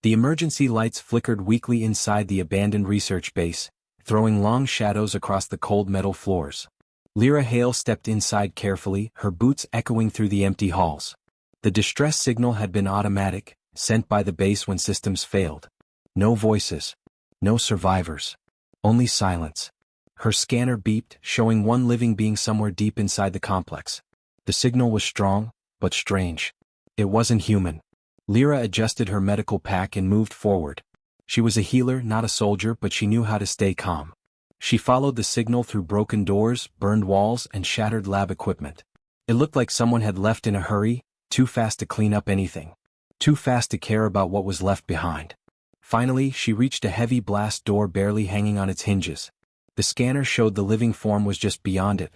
The emergency lights flickered weakly inside the abandoned research base, throwing long shadows across the cold metal floors. Lyra Hale stepped inside carefully, her boots echoing through the empty halls. The distress signal had been automatic, sent by the base when systems failed. No voices. No survivors. Only silence. Her scanner beeped, showing one living being somewhere deep inside the complex. The signal was strong, but strange. It wasn't human. Lyra adjusted her medical pack and moved forward. She was a healer, not a soldier, but she knew how to stay calm. She followed the signal through broken doors, burned walls, and shattered lab equipment. It looked like someone had left in a hurry, too fast to clean up anything. Too fast to care about what was left behind. Finally, she reached a heavy blast door barely hanging on its hinges. The scanner showed the living form was just beyond it.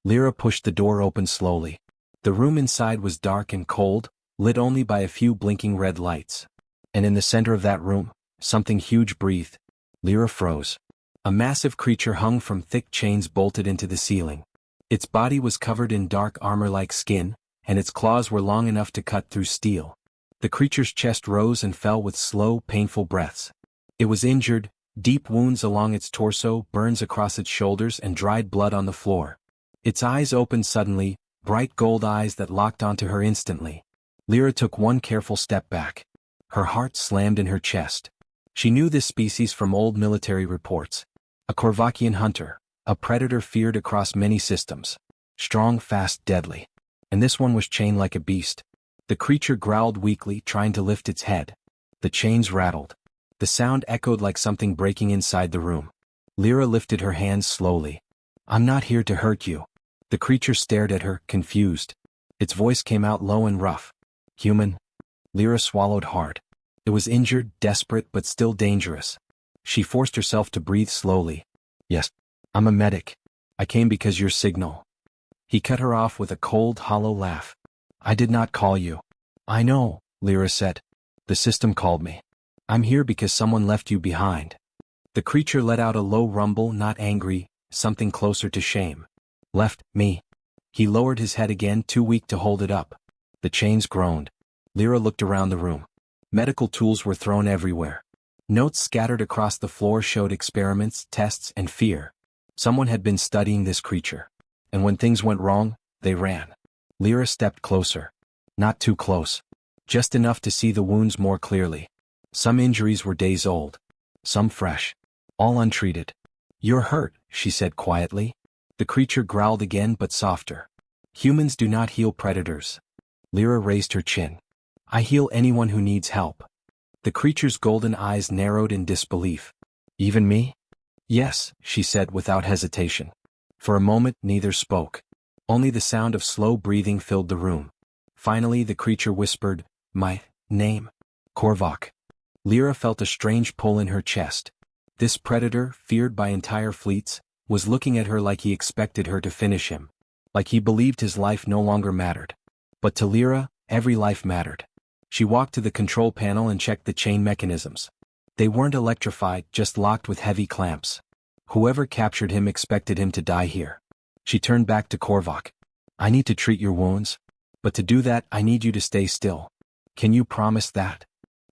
Lyra pushed the door open slowly. The room inside was dark and cold, lit only by a few blinking red lights. And in the center of that room, something huge breathed. Lyra froze. A massive creature hung from thick chains bolted into the ceiling. Its body was covered in dark armor-like skin, and its claws were long enough to cut through steel. The creature's chest rose and fell with slow, painful breaths. It was injured, deep wounds along its torso, burns across its shoulders, and dried blood on the floor. Its eyes opened suddenly, bright gold eyes that locked onto her instantly. Lyra took one careful step back. Her heart slammed in her chest. She knew this species from old military reports. A Korvakian hunter, a predator feared across many systems. Strong, fast, deadly. And this one was chained like a beast. The creature growled weakly, trying to lift its head. The chains rattled. The sound echoed like something breaking inside the room. Lyra lifted her hands slowly. "I'm not here to hurt you." The creature stared at her, confused. Its voice came out low and rough. "Human?" Lyra swallowed hard. It was injured, desperate, but still dangerous. She forced herself to breathe slowly. "Yes, I'm a medic. I came because your signal." He cut her off with a cold, hollow laugh. "I did not call you." "I know," Lyra said. "The system called me. I'm here because someone left you behind." The creature let out a low rumble, not angry, something closer to shame. "Left me?" He lowered his head again, too weak to hold it up. The chains groaned. Lyra looked around the room. Medical tools were thrown everywhere. Notes scattered across the floor showed experiments, tests, and fear. Someone had been studying this creature. And when things went wrong, they ran. Lyra stepped closer. Not too close. Just enough to see the wounds more clearly. Some injuries were days old. Some fresh. All untreated. "You're hurt," she said quietly. The creature growled again, but softer. "Humans do not heal predators." Lyra raised her chin. "I heal anyone who needs help." The creature's golden eyes narrowed in disbelief. "Even me?" "Yes," she said without hesitation. For a moment, neither spoke. Only the sound of slow breathing filled the room. Finally, the creature whispered, "My name? Korvak." Lyra felt a strange pull in her chest. This predator, feared by entire fleets, was looking at her like he expected her to finish him. Like he believed his life no longer mattered. But to Lyra, every life mattered. She walked to the control panel and checked the chain mechanisms. They weren't electrified, just locked with heavy clamps. Whoever captured him expected him to die here. She turned back to Korvak. "I need to treat your wounds. But to do that, I need you to stay still. Can you promise that?"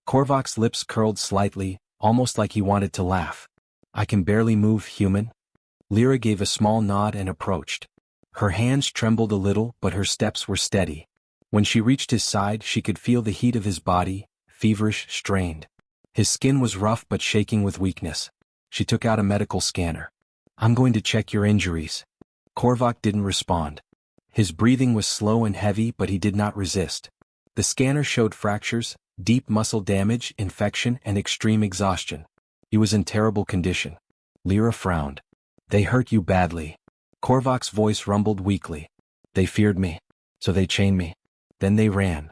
Korvak's lips curled slightly, almost like he wanted to laugh. "I can barely move, human." Lyra gave a small nod and approached. Her hands trembled a little, but her steps were steady. When she reached his side, she could feel the heat of his body, feverish, strained. His skin was rough but shaking with weakness. She took out a medical scanner. "I'm going to check your injuries." Korvak didn't respond. His breathing was slow and heavy, but he did not resist. The scanner showed fractures, deep muscle damage, infection, and extreme exhaustion. He was in terrible condition. Lyra frowned. "They hurt you badly." Korvak's voice rumbled weakly. "They feared me. So they chained me. Then they ran."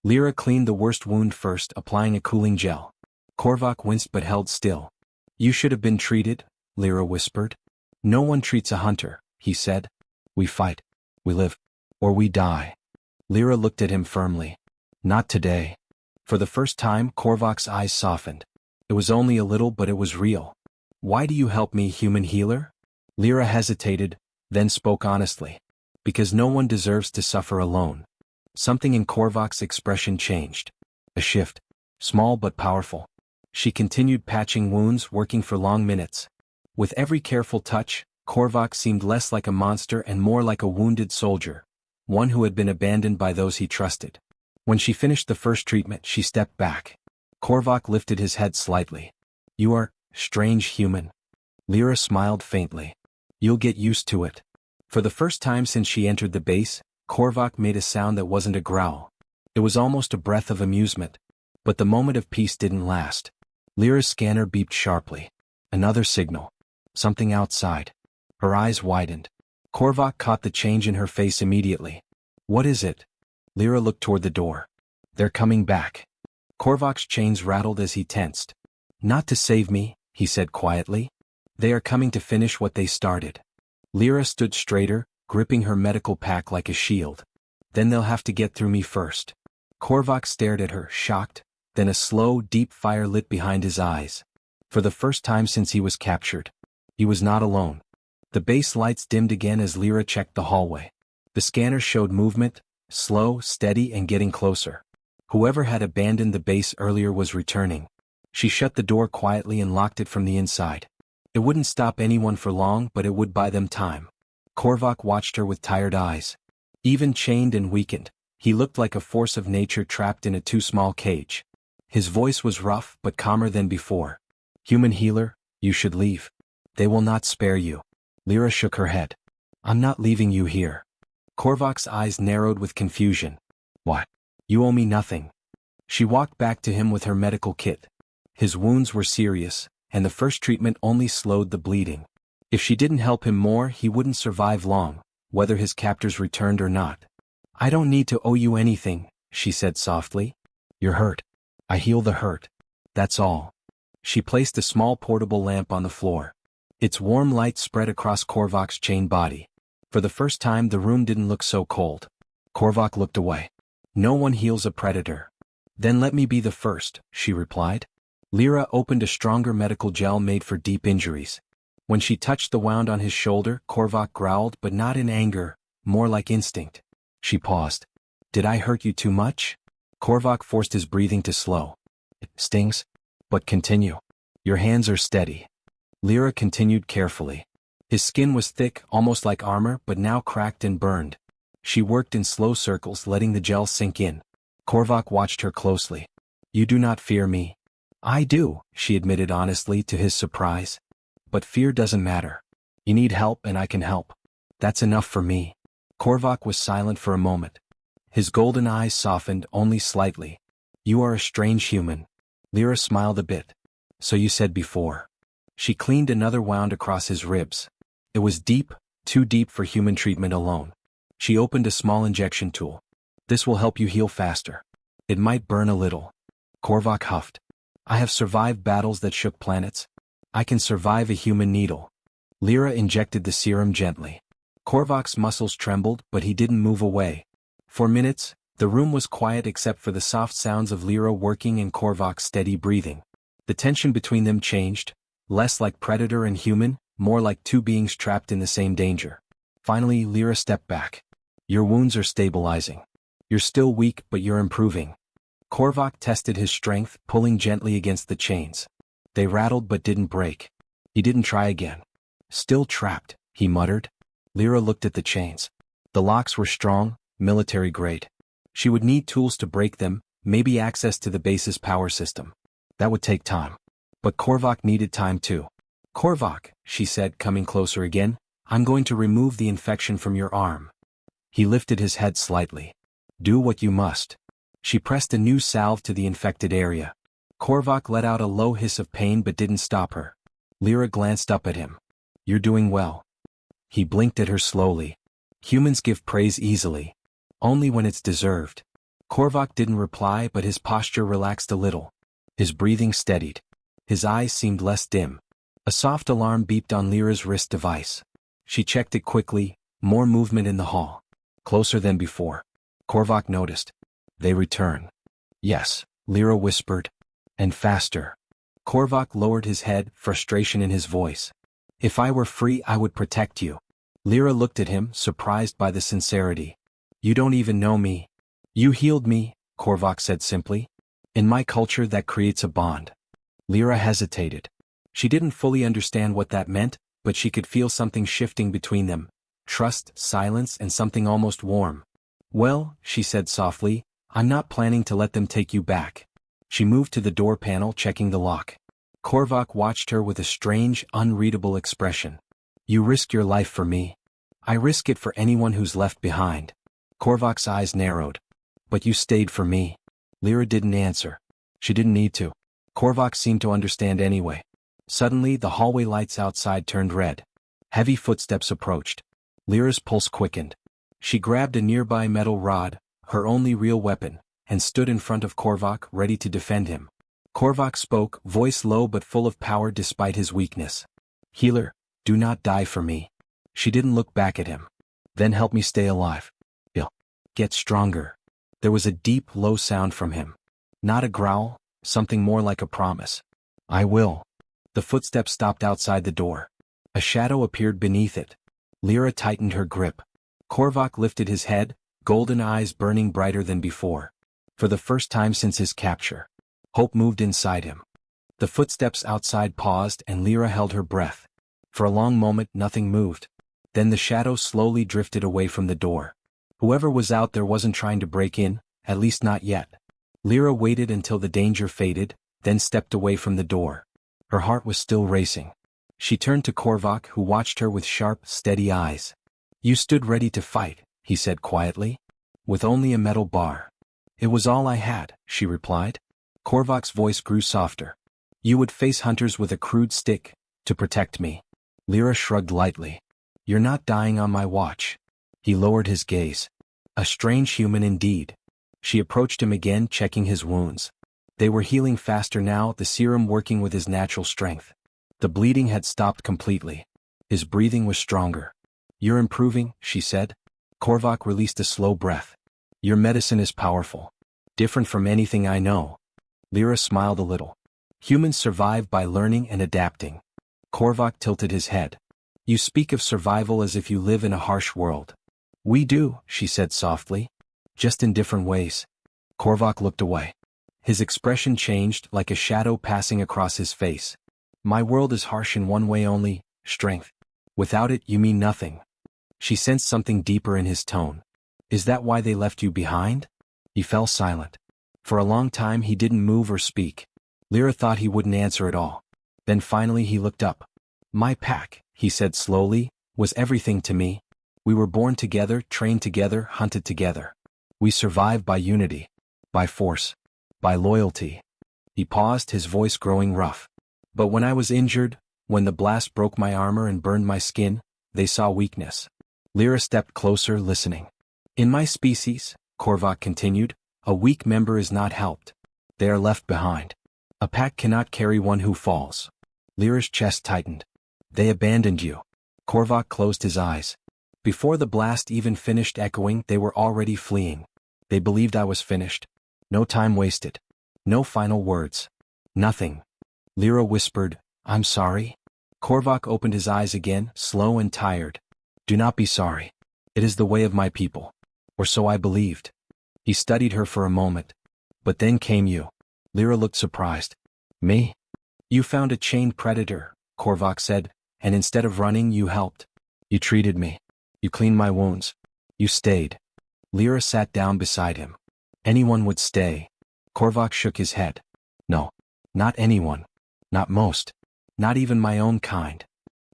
Lyra cleaned the worst wound first, applying a cooling gel. Korvak winced but held still. "You should have been treated," Lyra whispered. "No one treats a hunter," he said. "We fight. We live. Or we die." Lyra looked at him firmly. "Not today." For the first time, Korvak's eyes softened. It was only a little, but it was real. "Why do you help me, human healer?" Lyra hesitated, then spoke honestly. "Because no one deserves to suffer alone." Something in Korvak's expression changed. A shift. small but powerful. She continued patching wounds, working for long minutes. With every careful touch, Korvac seemed less like a monster and more like a wounded soldier, one who had been abandoned by those he trusted. When she finished the first treatment, she stepped back. Korvac lifted his head slightly. "You are strange human." Lyra smiled faintly. "You'll get used to it." For the first time since she entered the base, Korvac made a sound that wasn't a growl. It was almost a breath of amusement. But the moment of peace didn't last. Lyra's scanner beeped sharply. Another signal. Something outside. Her eyes widened. Korvac caught the change in her face immediately. "What is it?" Lyra looked toward the door. "They're coming back." Korvac's chains rattled as he tensed. "Not to save me," he said quietly. "They are coming to finish what they started." Lyra stood straighter, gripping her medical pack like a shield. "Then they'll have to get through me first." Korvac stared at her, shocked, then a slow, deep fire lit behind his eyes. For the first time since he was captured, he was not alone. The base lights dimmed again as Lyra checked the hallway. The scanner showed movement, slow, steady, and getting closer. Whoever had abandoned the base earlier was returning. She shut the door quietly and locked it from the inside. It wouldn't stop anyone for long, but it would buy them time. Korvac watched her with tired eyes. Even chained and weakened, he looked like a force of nature trapped in a too small cage. His voice was rough but calmer than before. "Human healer, you should leave. They will not spare you." Lyra shook her head. "I'm not leaving you here." Korvac's eyes narrowed with confusion. "What? You owe me nothing." She walked back to him with her medical kit. His wounds were serious, and the first treatment only slowed the bleeding. If she didn't help him more, he wouldn't survive long, whether his captors returned or not. "I don't need to owe you anything," she said softly. "You're hurt. I heal the hurt. That's all." She placed a small portable lamp on the floor. Its warm light spread across Korvac's chained body. For the first time the room didn't look so cold. Korvac looked away. "No one heals a predator." "Then let me be the first," she replied. Lyra opened a stronger medical gel made for deep injuries. When she touched the wound on his shoulder, Korvac growled, but not in anger, more like instinct. She paused. "Did I hurt you too much?" Korvac forced his breathing to slow. "It stings. But continue. Your hands are steady." Lyra continued carefully. His skin was thick, almost like armor, but now cracked and burned. She worked in slow circles, letting the gel sink in. Korvac watched her closely. "You do not fear me." "I do," she admitted honestly to his surprise. "But fear doesn't matter. You need help and I can help. That's enough for me." Korvac was silent for a moment. His golden eyes softened only slightly. "You are a strange human." Lyra smiled a bit. "So you said before." She cleaned another wound across his ribs. It was deep, too deep for human treatment alone. She opened a small injection tool. "This will help you heal faster. It might burn a little." Korvac huffed. "I have survived battles that shook planets. I can survive a human needle." Lyra injected the serum gently. Korvac's muscles trembled, but he didn't move away. For minutes, the room was quiet except for the soft sounds of Lyra working and Korvac's steady breathing. The tension between them changed, less like predator and human, more like two beings trapped in the same danger. Finally, Lyra stepped back. "Your wounds are stabilizing. You're still weak, but you're improving." Korvac tested his strength, pulling gently against the chains. They rattled but didn't break. He didn't try again. "Still trapped," he muttered. Lyra looked at the chains. The locks were strong, military-grade. She would need tools to break them, maybe access to the base's power system. That would take time. But Korvac needed time too. "Korvac," she said, coming closer again, "I'm going to remove the infection from your arm." He lifted his head slightly. "Do what you must." She pressed a new salve to the infected area. Korvac let out a low hiss of pain but didn't stop her. Lyra glanced up at him. "You're doing well." He blinked at her slowly. "Humans give praise easily. Only when it's deserved." Korvac didn't reply, but his posture relaxed a little. His breathing steadied. His eyes seemed less dim. A soft alarm beeped on Lyra's wrist device. She checked it quickly, more movement in the hall. Closer than before. Korvac noticed. "They return." "Yes," Lyra whispered. "And faster." Korvac lowered his head, frustration in his voice. "If I were free, I would protect you." Lyra looked at him, surprised by the sincerity. "You don't even know me." "You healed me," Korvac said simply. In my culture that creates a bond. Lyra hesitated. She didn't fully understand what that meant, but she could feel something shifting between them. Trust, silence, and something almost warm. Well, she said softly, I'm not planning to let them take you back. She moved to the door panel, checking the lock. Korvac watched her with a strange, unreadable expression. You risked your life for me. I risk it for anyone who's left behind. Korvac's eyes narrowed. But you stayed for me. Lyra didn't answer. She didn't need to. Korvac seemed to understand anyway. Suddenly, the hallway lights outside turned red. Heavy footsteps approached. Lyra's pulse quickened. She grabbed a nearby metal rod, her only real weapon, and stood in front of Korvac, ready to defend him. Korvac spoke, voice low but full of power despite his weakness. Healer, do not die for me. She didn't look back at him. Then help me stay alive. You'll get stronger. There was a deep, low sound from him. Not a growl, something more like a promise. I will. The footsteps stopped outside the door. A shadow appeared beneath it. Lyra tightened her grip. Korvac lifted his head, golden eyes burning brighter than before. For the first time since his capture, hope moved inside him. The footsteps outside paused and Lyra held her breath. For a long moment nothing moved. Then the shadow slowly drifted away from the door. Whoever was out there wasn't trying to break in, at least not yet. Lyra waited until the danger faded, then stepped away from the door. Her heart was still racing. She turned to Korvac, who watched her with sharp, steady eyes. You stood ready to fight, he said quietly. With only a metal bar. It was all I had, she replied. Korvac's voice grew softer. You would face hunters with a crude stick, to protect me. Lyra shrugged lightly. You're not dying on my watch. He lowered his gaze. A strange human indeed. She approached him again, checking his wounds. They were healing faster now, the serum working with his natural strength. The bleeding had stopped completely. His breathing was stronger. You're improving, she said. Korvac released a slow breath. Your medicine is powerful. Different from anything I know. Lyra smiled a little. Humans survive by learning and adapting. Korvac tilted his head. You speak of survival as if you live in a harsh world. We do, she said softly. Just in different ways. Korvac looked away. His expression changed, like a shadow passing across his face. My world is harsh in one way only, strength. Without it you mean nothing. She sensed something deeper in his tone. Is that why they left you behind? He fell silent. For a long time he didn't move or speak. Lyra thought he wouldn't answer at all. Then finally he looked up. My pack, he said slowly, was everything to me. We were born together, trained together, hunted together. We survived by unity. By force. By loyalty. He paused, his voice growing rough. But when I was injured, when the blast broke my armor and burned my skin, they saw weakness. Lyra stepped closer, listening. In my species, Korvac continued, a weak member is not helped. They are left behind. A pack cannot carry one who falls. Lyra's chest tightened. They abandoned you. Korvac closed his eyes. Before the blast even finished echoing, they were already fleeing. They believed I was finished. No time wasted. No final words. Nothing. Lyra whispered, I'm sorry. Korvac opened his eyes again, slow and tired. Do not be sorry. It is the way of my people. Or so I believed. He studied her for a moment. But then came you. Lyra looked surprised. Me? You found a chained predator, Korvac said, and instead of running you helped. You treated me. You cleaned my wounds. You stayed. Lyra sat down beside him. Anyone would stay. Korvac shook his head. No. Not anyone. Not most. Not even my own kind.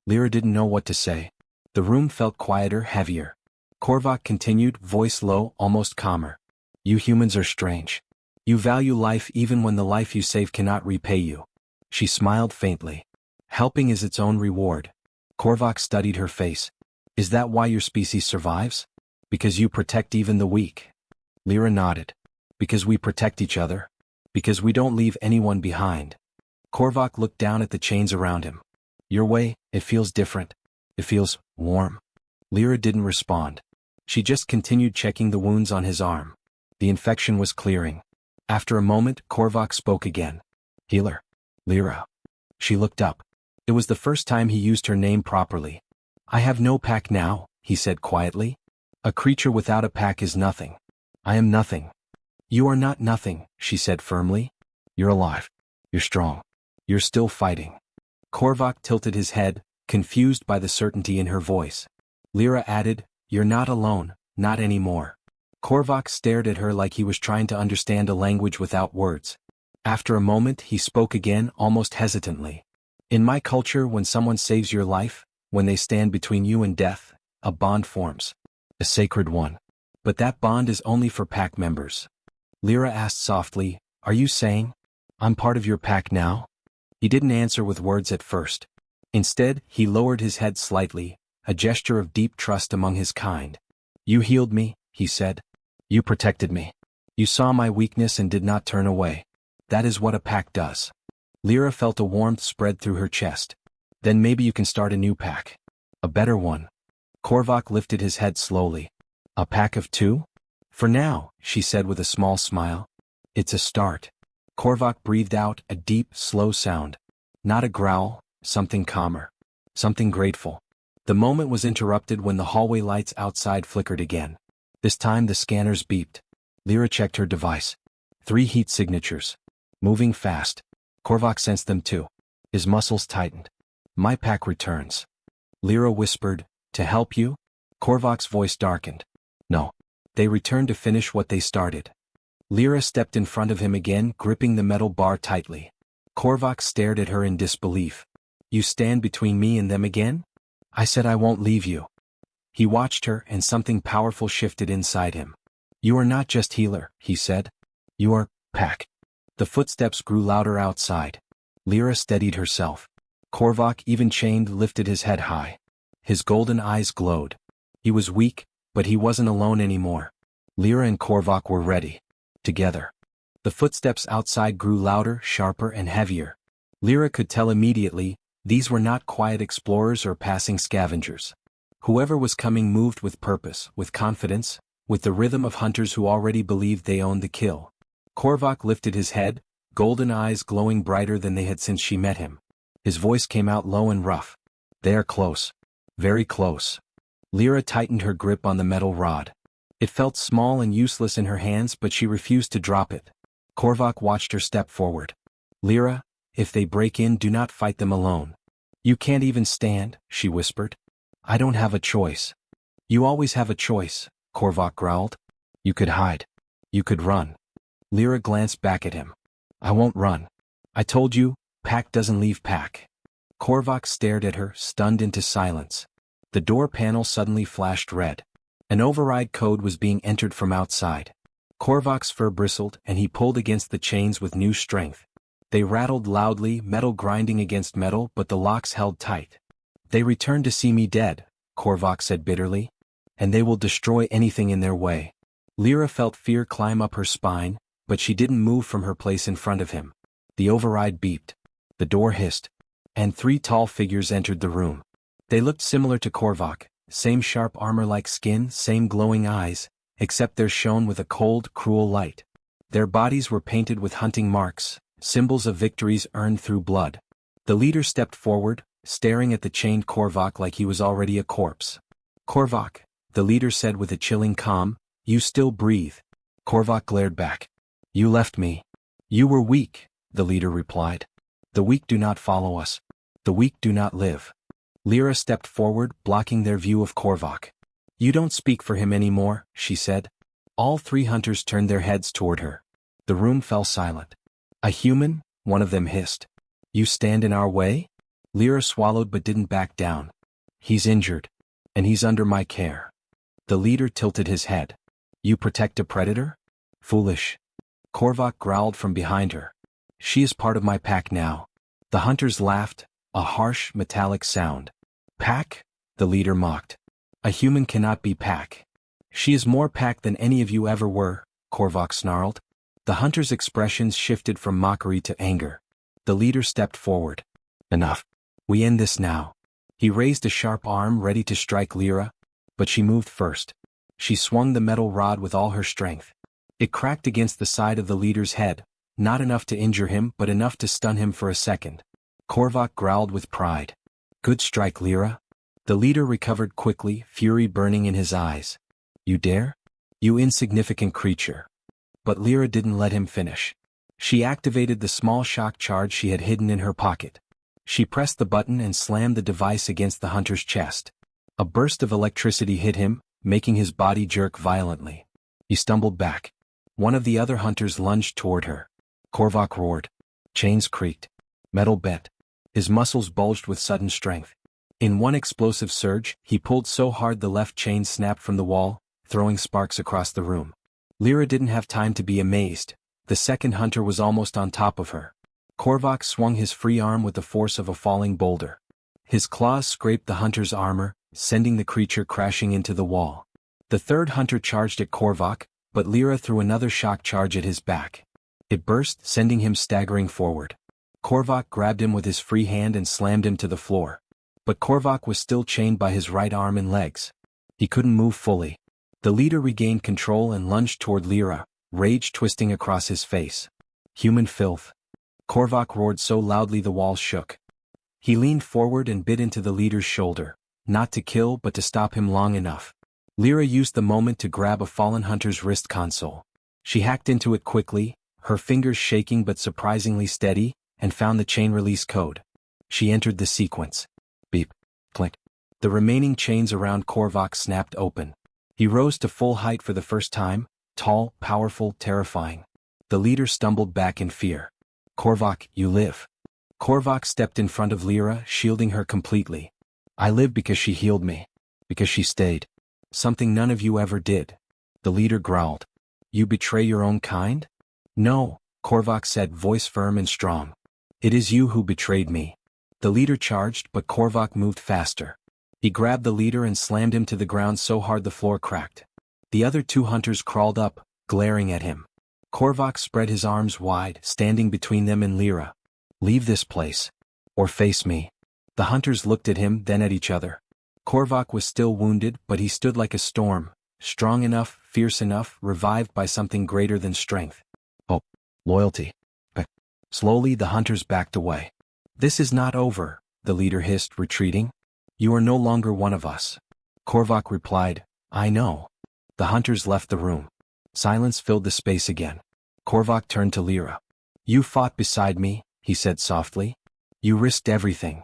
Lyra didn't know what to say. The room felt quieter, heavier. Korvac continued, voice low, almost calmer. You humans are strange. You value life even when the life you save cannot repay you. She smiled faintly. Helping is its own reward. Korvac studied her face. Is that why your species survives? Because you protect even the weak. Lyra nodded. Because we protect each other. Because we don't leave anyone behind. Korvac looked down at the chains around him. Your way, it feels different. It feels warm. Lyra didn't respond. She just continued checking the wounds on his arm. The infection was clearing. After a moment, Korvac spoke again. Healer. Lyra. She looked up. It was the first time he used her name properly. I have no pack now, he said quietly. A creature without a pack is nothing. I am nothing. You are not nothing, she said firmly. You're alive. You're strong. You're still fighting. Korvac tilted his head, confused by the certainty in her voice. Lyra added, You're not alone, not anymore. Korvac stared at her like he was trying to understand a language without words. After a moment he spoke again, almost hesitantly. In my culture, when someone saves your life, when they stand between you and death, a bond forms. A sacred one. But that bond is only for pack members. Lyra asked softly, Are you saying, I'm part of your pack now? He didn't answer with words at first. Instead, he lowered his head slightly, a gesture of deep trust among his kind. You healed me, he said. You protected me. You saw my weakness and did not turn away. That is what a pack does. Lyra felt a warmth spread through her chest. Then maybe you can start a new pack. A better one. Korvac lifted his head slowly. A pack of 2? For now, she said with a small smile. It's a start. Korvac breathed out a deep, slow sound. Not a growl, something calmer. Something grateful. The moment was interrupted when the hallway lights outside flickered again. This time the scanners beeped. Lyra checked her device. 3 heat signatures. Moving fast. Korvac sensed them too. His muscles tightened. My pack returns. Lyra whispered, To help you? Korvac's voice darkened. No. They returned to finish what they started. Lyra stepped in front of him again, gripping the metal bar tightly. Korvac stared at her in disbelief. You stand between me and them again? I said I won't leave you. He watched her and something powerful shifted inside him. You are not just healer, he said. You are pack. The footsteps grew louder outside. Lyra steadied herself. Korvac, even chained, lifted his head high. His golden eyes glowed. He was weak, but he wasn't alone anymore. Lyra and Korvac were ready. Together. The footsteps outside grew louder, sharper, and heavier. Lyra could tell immediately, these were not quiet explorers or passing scavengers. Whoever was coming moved with purpose, with confidence, with the rhythm of hunters who already believed they owned the kill. Korvac lifted his head, golden eyes glowing brighter than they had since she met him. His voice came out low and rough. They are close. Very close. Lyra tightened her grip on the metal rod. It felt small and useless in her hands, but she refused to drop it. Korvac watched her step forward. Lyra, if they break in, do not fight them alone. You can't even stand, she whispered. I don't have a choice. You always have a choice, Korvac growled. You could hide. You could run. Lyra glanced back at him. I won't run. I told you, pack doesn't leave pack. Korvac stared at her, stunned into silence. The door panel suddenly flashed red. An override code was being entered from outside. Korvac's fur bristled and he pulled against the chains with new strength. They rattled loudly, metal grinding against metal, but the locks held tight. They returned to see me dead, Korvac said bitterly. And they will destroy anything in their way. Lyra felt fear climb up her spine, but she didn't move from her place in front of him. The override beeped. The door hissed. And 3 tall figures entered the room. They looked similar to Korvac, same sharp armor-like skin, same glowing eyes, except theirs shone with a cold, cruel light. Their bodies were painted with hunting marks, symbols of victories earned through blood. The leader stepped forward, staring at the chained Korvac like he was already a corpse. Korvac, the leader said with a chilling calm, you still breathe. Korvac glared back. You left me. You were weak, the leader replied. The weak do not follow us. The weak do not live. Lyra stepped forward, blocking their view of Korvac. You don't speak for him anymore, she said. All 3 hunters turned their heads toward her. The room fell silent. A human? One of them hissed. You stand in our way? Lyra swallowed but didn't back down. He's injured. And he's under my care. The leader tilted his head. You protect a predator? Foolish. Korvac growled from behind her. She is part of my pack now. The hunters laughed, a harsh, metallic sound. Pack? The leader mocked. A human cannot be pack. She is more pack than any of you ever were, Korvac snarled. The hunters' expressions shifted from mockery to anger. The leader stepped forward. Enough. We end this now. He raised a sharp arm ready to strike Lyra, but she moved first. She swung the metal rod with all her strength. It cracked against the side of the leader's head, not enough to injure him but enough to stun him for a second. Korvac growled with pride. Good strike, Lyra. The leader recovered quickly, fury burning in his eyes. You dare? You insignificant creature. But Lyra didn't let him finish. She activated the small shock charge she had hidden in her pocket. She pressed the button and slammed the device against the hunter's chest. A burst of electricity hit him, making his body jerk violently. He stumbled back. One of the other hunters lunged toward her. Korvac roared. Chains creaked. Metal bent. His muscles bulged with sudden strength. In one explosive surge, he pulled so hard the left chain snapped from the wall, throwing sparks across the room. Lyra didn't have time to be amazed. The second hunter was almost on top of her. Korvac swung his free arm with the force of a falling boulder. His claws scraped the hunter's armor, sending the creature crashing into the wall. The third hunter charged at Korvac, but Lyra threw another shock charge at his back. It burst, sending him staggering forward. Korvac grabbed him with his free hand and slammed him to the floor. But Korvac was still chained by his right arm and legs. He couldn't move fully. The leader regained control and lunged toward Lyra, rage twisting across his face. Human filth. Korvac roared so loudly the walls shook. He leaned forward and bit into the leader's shoulder, not to kill but to stop him long enough. Lyra used the moment to grab a fallen hunter's wrist console. She hacked into it quickly, her fingers shaking but surprisingly steady, and found the chain release code. She entered the sequence. Beep. Click. The remaining chains around Korvac snapped open. He rose to full height for the first time, tall, powerful, terrifying. The leader stumbled back in fear. Korvac, you live. Korvac stepped in front of Lyra, shielding her completely. I live because she healed me. Because she stayed. Something none of you ever did. The leader growled. You betray your own kind? No, Korvac said, voice firm and strong. It is you who betrayed me. The leader charged, but Korvac moved faster. He grabbed the leader and slammed him to the ground so hard the floor cracked. The other two hunters crawled up, glaring at him. Korvac spread his arms wide, standing between them and Lyra. Leave this place. Or face me. The hunters looked at him, then at each other. Korvac was still wounded, but he stood like a storm, strong enough, fierce enough, revived by something greater than strength. Hope. Loyalty. Slowly the hunters backed away. This is not over, the leader hissed, retreating. You are no longer one of us. Korvac replied, I know. The hunters left the room. Silence filled the space again. Korvac turned to Lyra. You fought beside me, he said softly. You risked everything.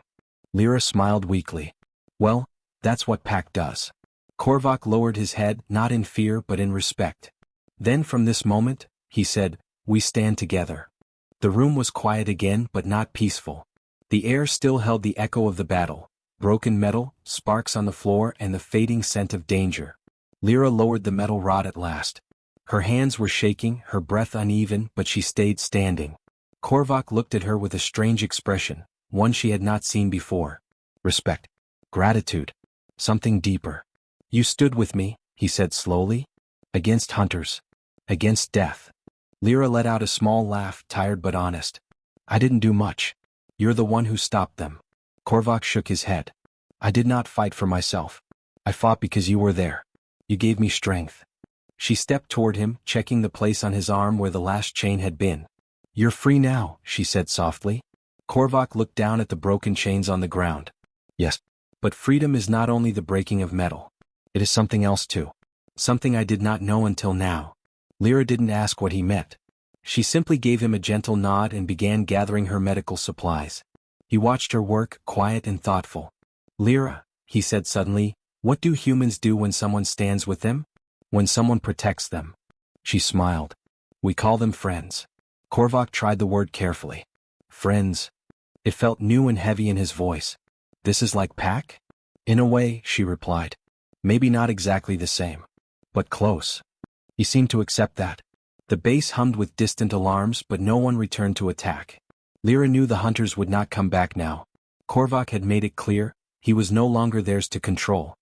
Lyra smiled weakly. Well, that's what Pact does. Korvac lowered his head, not in fear but in respect. Then from this moment, he said, we stand together. The room was quiet again but not peaceful. The air still held the echo of the battle. Broken metal, sparks on the floor and the fading scent of danger. Lyra lowered the metal rod at last. Her hands were shaking, her breath uneven, but she stayed standing. Korvac looked at her with a strange expression, one she had not seen before. Respect. Gratitude. Something deeper. You stood with me, he said slowly. Against hunters. Against death. Lyra let out a small laugh, tired but honest. I didn't do much. You're the one who stopped them. Korvac shook his head. I did not fight for myself. I fought because you were there. You gave me strength. She stepped toward him, checking the place on his arm where the last chain had been. You're free now, she said softly. Korvac looked down at the broken chains on the ground. Yes, but freedom is not only the breaking of metal. It is something else too. Something I did not know until now. Lyra didn't ask what he meant. She simply gave him a gentle nod and began gathering her medical supplies. He watched her work, quiet and thoughtful. Lyra, he said suddenly, what do humans do when someone stands with them? When someone protects them? She smiled. We call them friends. Korvac tried the word carefully. Friends. It felt new and heavy in his voice. This is like Pack? In a way, she replied. Maybe not exactly the same. But close. He seemed to accept that. The base hummed with distant alarms but no one returned to attack. Lyra knew the hunters would not come back now. Korvac had made it clear, he was no longer theirs to control.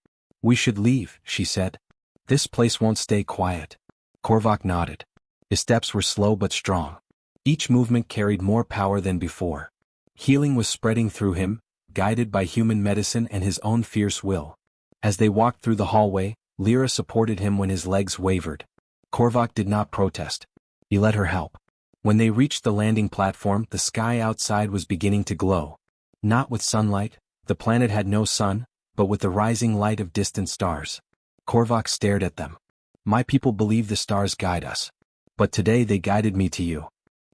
We should leave, she said. This place won't stay quiet. Korvac nodded. His steps were slow but strong. Each movement carried more power than before. Healing was spreading through him, guided by human medicine and his own fierce will. As they walked through the hallway, Lyra supported him when his legs wavered. Korvac did not protest. He let her help. When they reached the landing platform, the sky outside was beginning to glow. Not with sunlight, the planet had no sun, but with the rising light of distant stars. Korvac stared at them. My people believe the stars guide us. But today they guided me to you.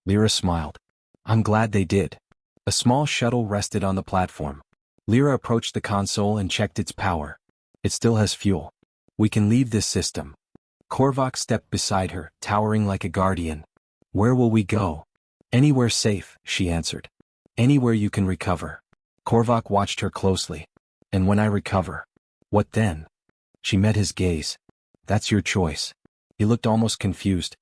Lyra smiled. I'm glad they did. A small shuttle rested on the platform. Lyra approached the console and checked its power. It still has fuel. We can leave this system. Korvac stepped beside her, towering like a guardian. Where will we go? Anywhere safe, she answered. Anywhere you can recover. Korvac watched her closely. And when I recover? What then? She met his gaze. That's your choice. He looked almost confused.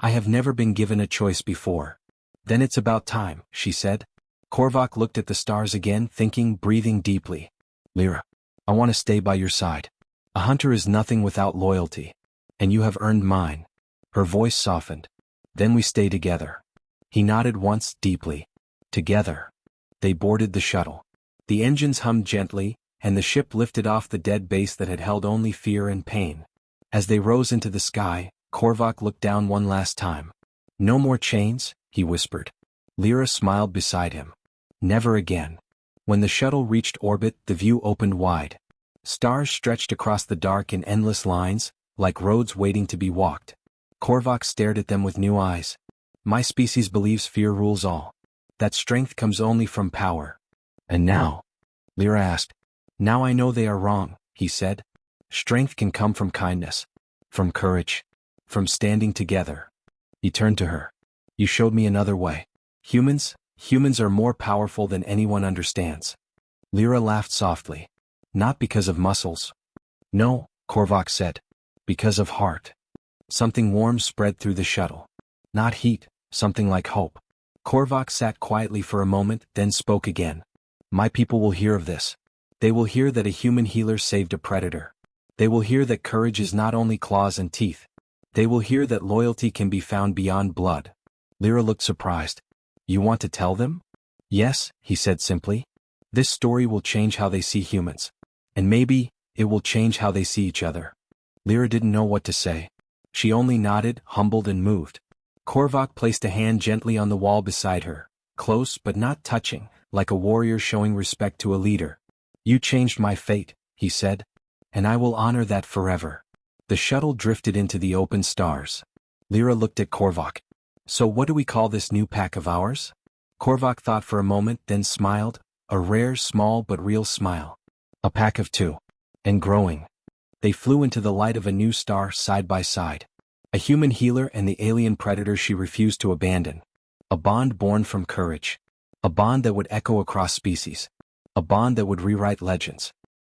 I have never been given a choice before. Then it's about time, she said. Korvac looked at the stars again, thinking, breathing deeply. Lyra, I want to stay by your side. A hunter is nothing without loyalty. And you have earned mine. Her voice softened. Then we stay together. He nodded once, deeply. Together. They boarded the shuttle. The engines hummed gently, and the ship lifted off the dead base that had held only fear and pain. As they rose into the sky, Korvac looked down one last time. No more chains, he whispered. Lyra smiled beside him. Never again. When the shuttle reached orbit, the view opened wide. Stars stretched across the dark in endless lines, like roads waiting to be walked. Korvac stared at them with new eyes. My species believes fear rules all. That strength comes only from power. And now? Lyra asked. Now I know they are wrong, he said. Strength can come from kindness. From courage. From standing together. He turned to her. You showed me another way. Humans are more powerful than anyone understands. Lyra laughed softly. Not because of muscles. No, Korvac said. Because of heart. Something warm spread through the shuttle. Not heat, something like hope. Korvac sat quietly for a moment, then spoke again. My people will hear of this. They will hear that a human healer saved a predator. They will hear that courage is not only claws and teeth. They will hear that loyalty can be found beyond blood. Lyra looked surprised. You want to tell them? Yes, he said simply. This story will change how they see humans. And maybe, it will change how they see each other. Lyra didn't know what to say. She only nodded, humbled and moved. Korvac placed a hand gently on the wall beside her, close but not touching, like a warrior showing respect to a leader. You changed my fate, he said. And I will honor that forever. The shuttle drifted into the open stars. Lyra looked at Korvac. So what do we call this new pack of ours? Korvac thought for a moment, then smiled, a rare, small but real smile. A pack of two. And growing. They flew into the light of a new star side by side. A human healer and the alien predator she refused to abandon. A bond born from courage. A bond that would echo across species. A bond that would rewrite legends.